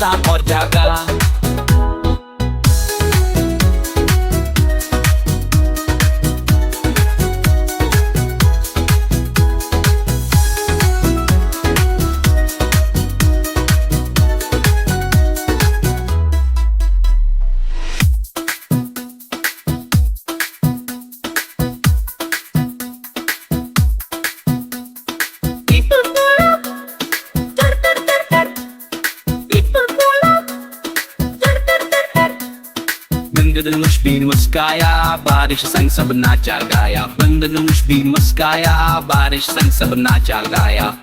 सोता और जागा। Benda-dengus binus kaya, baris sang sebenar gaya. Benda-dengus binus kaya, baris sang sebenar gaya.